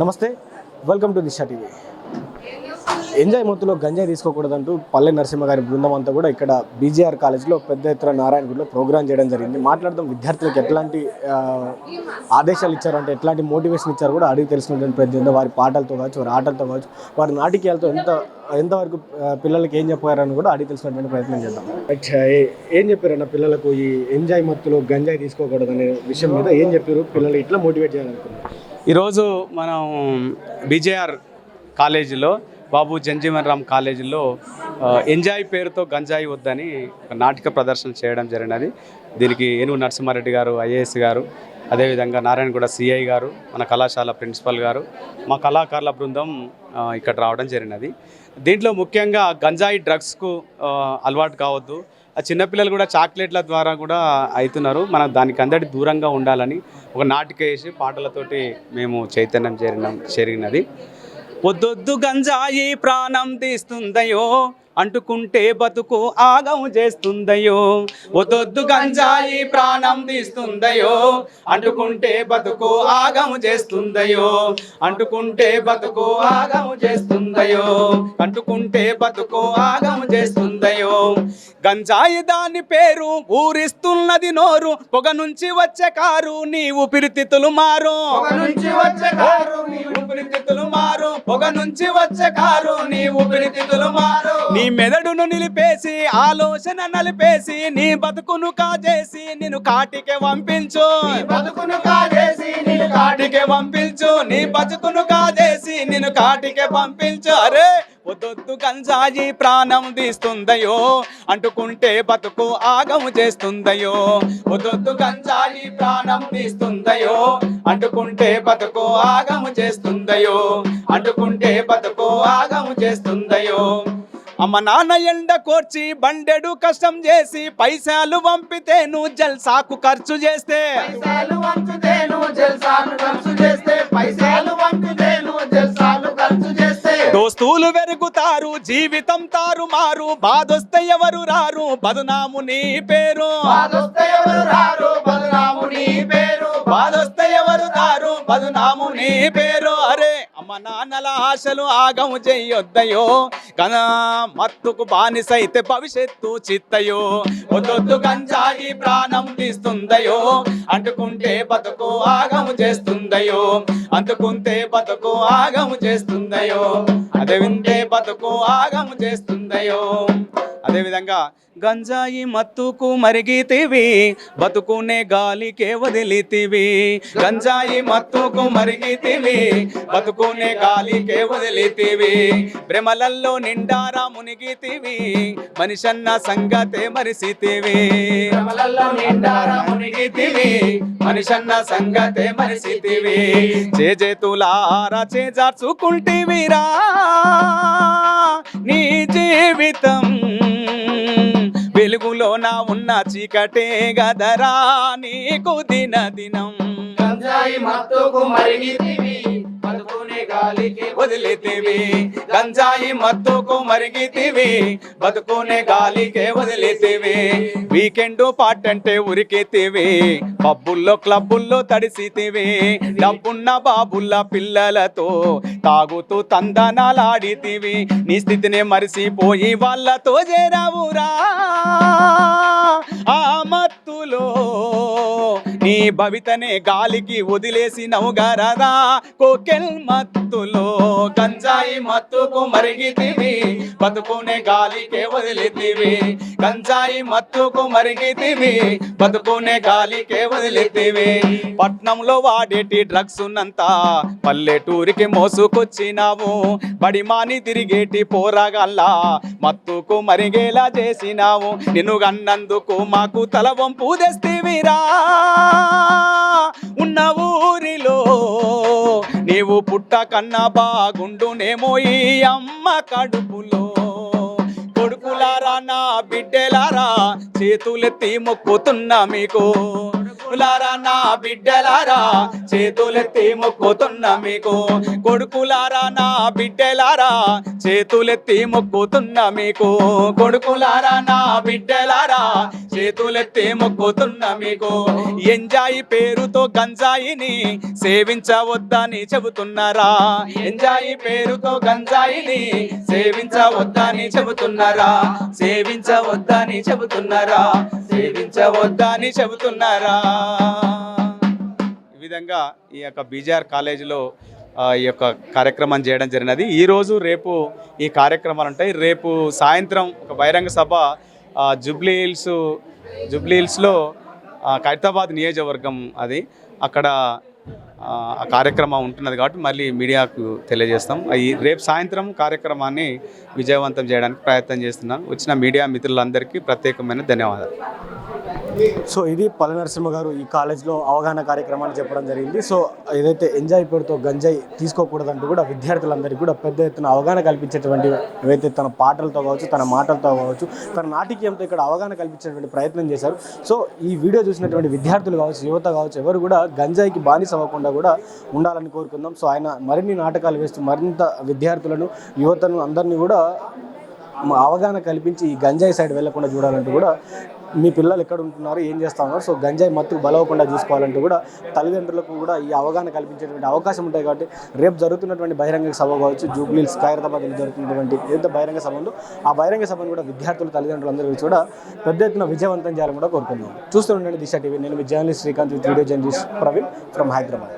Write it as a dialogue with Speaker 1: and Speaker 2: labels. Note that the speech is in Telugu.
Speaker 1: నమస్తే, welcome to Disha TV. Enjoy మొత్తంలో గంజాయి తీసుకోకూడదంటూ పల్లె నరసింహ గారి బృందం అంతా కూడా ఇక్కడ బీజీఆర్ కాలేజ్లో పెద్ద ఎత్తున నారాయణగూడలో ప్రోగ్రామ్ చేయడం జరిగింది. మాట్లాడదాం విద్యార్థులకు ఎట్లాంటి ఆదేశాలు ఇచ్చారు, అంటే ఎట్లాంటి మోటివేషన్ ఇచ్చారు కూడా అడిగి తెలుసుకున్నటువంటి ప్రతి వారి పాటలతో కావచ్చు, వారి ఆటలతో కావచ్చు, వారి నాటికలతో ఎంతవరకు పిల్లలకి ఏం చెప్పారని కూడా అడిగి తెలుసుకున్నటువంటి ప్రయత్నం చేద్దాం. ఏం చెప్పారన్న పిల్లలకు ఈ ఎంజాయ్ మత్తులో గంజాయి తీసుకోకూడదనే విషయం మీద ఏం చెప్పారు, పిల్లలు ఇట్లా మోటివేట్ చేయాలనుకున్నారు?
Speaker 2: ఈరోజు మనం బీజేఆర్ కాలేజీలో బాబు జంజీవన్ రామ్ కాలేజీలో ఎంజాయ్ పేరుతో గంజాయి వద్దని ఒక నాటక ప్రదర్శన చేయడం జరిగినది. దీనికి ఏనుగు నరసింహారెడ్డి గారు ఐఏఎస్ గారు, అదేవిధంగా నారాయణగూడ సిఐ గారు, మన కళాశాల ప్రిన్సిపల్ గారు, మా కళాకారుల బృందం ఇక్కడ రావడం జరిగినది. దీంట్లో ముఖ్యంగా గంజాయి డ్రగ్స్కు అలవాటు కావద్దు, ఆ చిన్నపిల్లలు కూడా చాక్లెట్ల ద్వారా కూడా అవుతున్నారు, మనం దానికి అందరి దూరంగా ఉండాలని ఒక నాటిక వేసి పాటలతోటి మేము చైతన్యం జరిగినది. పొద్దొద్దు గంజాయి ప్రాణం తీస్తుందయో, అంటుకుంటే బతుకు ఆగం చేస్తుందయో. పొద్దొద్దు గంజాయి ప్రాణం తీస్తుందయో, అంటుకుంటే బతుకు ఆగం చేస్తుందయో. అంటుకుంటే బతుకు ఆగం చేస్తుందయో. అంటుకుంటే బతుకు ఆగం చేస్తుందయో. గంజాయి దాని పేరు ఊరిస్తున్నది నోరు, పొగ నుంచి వచ్చే కారు నీ ఊపిరితిత్తులు మారు. పొగ నుంచి వచ్చే కారు నీ ఊపిరితిత్తులు మారు. పొగ నుంచి వచ్చే కారు నీ ఊపిరితిత్తులు మారు. నీ మెదడును నిలిపేసి ఆలోచన నలిపేసి నీ బతుకును కాజేసి నిన్ను కాటికే పంపించు. బతుకును కాజేసి నిన్ను కాటికే పంపించు. నీ బతుకును కాజేసి నిన్ను కాటికే పంపించు. అరే పొద్దొద్దు గంజాయి ప్రాణం తీస్తుందయో, అంటుకుంటే బతుకు ఆగము చేస్తుందయో. పొద్దొద్దు గంజాయి ప్రాణం తీస్తుందయో, అంటుకుంటే బతుకు ఆగము చేస్తుందయో. అంటుకుంటే బతుకు ఆగము చేస్తుందయో. అమ్మ నాన్న ఎండ కోర్చి బండెడు కష్టం చేసి పైసలు పంపితేను జల్సాకు ఖర్చు చేస్తే. పైసలు పంపితేను జల్సాకు ఖర్చు చేస్తే. పైసలు పంపితేను జల్సాకు ఖర్చు చేస్తే. దోస్తులు వెరుగుతారు, జీవితం తారుమారు, బాధొస్తే ఎవరు రారు, బదునాము నీ పేరు. బాధొస్తే ఎవరు రారు, బదునాము నీ పేరు. బాధొస్తే ఎవరు రారు, బదునాము నీ పేరు. అరే అమ్మ నాన్నల ఆశలు ఆగము చెయ్యొద్దయో, కనా మత్తుకు బానిసైతే భవిష్యత్తు చిత్తయో. వద్దొద్దు గంజాయి ప్రాణం తీస్తుందయో, అంటుకుంటే బతుకు ఆగము చేస్తుందయో. అంటుకుంటే బతుకు ఆగము చేస్తుందయో. అదే వింటే బతుకు ఆగము చేస్తుందయో. అదేవిధంగా గంజాయి మత్తుకు మరిగితివి, బతుకునే గాలికే వదిలితివి. గంజాయి మత్తుకు మరిగితివి, బతుకునే గాలికే వదిలితివి. భ్రమలల్లో నిండారా మునిగితివి, మనిషన్న సంగతే మరిసితివి. భ్రమలల్లో నిండారా మునిగితివి, మనిషన్న సంగతే మరిసితివి. చేతులారా చేజార్చుకుంటివిరా నీ జీవితం, వెలుగులోన ఉన్న చీకటే గదరా నీకు దినం. గంజాయి మత్తుకు మరిగితివి, బతుకునే గాలికి వదిలితివి. గంజాయి మత్తుకు మరిగితివి, బతుకునే గాలికే వదిలితివి. వీకెండ్ పాటంటే ఉరికితివి, పబ్బుల్లో క్లబ్బుల్లో తడిసితివి. డబ్బున్న బాబుల్ల పిల్లలతో తాగుతూ తందనాలాడితివి. నీ స్థితిని మరిసిపోయి వాళ్ళతో చేరావురా ఆ మత్తులో. నీ భవితనే గాలికి వదిలేసినవు గరదా కోకెల్ మత్తులో. గంజాయి మత్తుకు మరిగితివి, బతుకునే గాలికే వదిలితివి. గంజాయి మత్తుకు మరిగితివి, బతుకునే గాలికే వదిలితివి. పట్నంలో వాడేటి డ్రగ్స్ ఉన్నంత పల్లెటూరికి మోసుకొచ్చినావు. బడిమాని తిరిగేటి పోరాగల్లా మత్తుకు మరిగేలా చేసినావు. నిన్ను గన్నందుకు మాకు తల వంపు తెస్తివిరా. ఉన్న ఊరిలో నీవు పుట్ట కన్నా బాగుండునేమో ఈ అమ్మ కడుపులో. కొడుకులారా నా బిడ్డలారా చేతులెత్తి మొక్కుతున్నా మీకు. కొడుకులారా నా బిడ్డలారా చేతులెత్తి మొక్కుతున్నా మీకు. కొడుకులారా నా బిడ్డలారా చేతులెత్తి మొక్కుతున్నా మీకు. కొడుకులారా నా బిడ్డలారా చేతులెత్తి మొక్కుతున్నా మీకు. ఎంజాయి పేరుతో గంజాయిని సేవించవద్దని చెబుతున్నారా? ఎంజాయి పేరుతో గంజాయిని సేవించవద్దని చెబుతున్నారా? సేవించవద్దని చెబుతున్నారా? సేవించవద్దని చెబుతున్నారా? ఈ విధంగా ఈ యొక్క బీజేఆర్ కాలేజీలో ఈ యొక్క కార్యక్రమం చేయడం జరిగినది. ఈరోజు రేపు ఈ కార్యక్రమాలు ఉంటాయి. రేపు సాయంత్రం ఒక బహిరంగ సభ జూబ్లీ హిల్స్లో ఖైరతాబాద్ నియోజకవర్గం అది, అక్కడ ఆ కార్యక్రమం ఉంటున్నది కాబట్టి మళ్ళీ మీడియాకు తెలియజేస్తాం. రేపు సాయంత్రం కార్యక్రమాన్ని విజయవంతం చేయడానికి ప్రయత్నం చేస్తున్నాం. వచ్చిన మీడియా మిత్రులందరికీ ప్రత్యేకమైన ధన్యవాదాలు.
Speaker 1: సో ఇది పల్లె నరసింహ గారు ఈ కాలేజ్లో అవగాహన కార్యక్రమాన్ని చెప్పడం జరిగింది. సో ఏదైతే ఎంజాయ్ పేరుతో గంజాయి తీసుకోకూడదంటూ కూడా విద్యార్థులందరికీ కూడా పెద్ద ఎత్తున అవగాహన కల్పించేటువంటి, ఏవైతే తన పాటలతో కావచ్చు, తన మాటలతో కావచ్చు, తన నాటికీయంతో ఇక్కడ అవగాహన కల్పించేటువంటి ప్రయత్నం చేశారు. సో ఈ వీడియో చూసినటువంటి విద్యార్థులు కావచ్చు, యువత కావచ్చు, ఎవరు కూడా గంజాయికి బానిస అవ్వకుండా కూడా ఉండాలని కోరుకుందాం. సో ఆయన మరిన్ని నాటకాలు వేస్తూ మరింత విద్యార్థులను, యువతను అందరినీ కూడా అవగాహన కల్పించి ఈ గంజాయి సైడ్ వెళ్లకుండా చూడాలంటూ కూడా, మీ పిల్లలు ఎక్కడ ఉంటున్నారు, ఏం చేస్తూ ఉన్నారు, సో గంజాయి మత్తుకు బలవకుండా చూసుకోవాలంటూ కూడా తల్లిదండ్రులకు కూడా ఈ అవగాహన కల్పించేటువంటి అవకాశం ఉంటాయి. కాబట్టి రేపు జరుగుతున్నటువంటి బహిరంగ సభ కావచ్చు, జూబ్లీ హిల్స్ ఖైరతాబాద్లో జరుగుతున్నటువంటి ఏదైతే బహిరంగ సభ ఉందో ఆ బహిరంగ సభను కూడా విద్యార్థులు, తల్లిదండ్రులు అందరూ కూడా పెద్ద ఎత్తున విజయవంతం చేయాలని కూడా కోరుకుంటున్నాం. చూస్తూ ఉండండి దిశ టీవీ. నేను మీ journalist Srikanth, with video journalist Praveen from Hyderabad.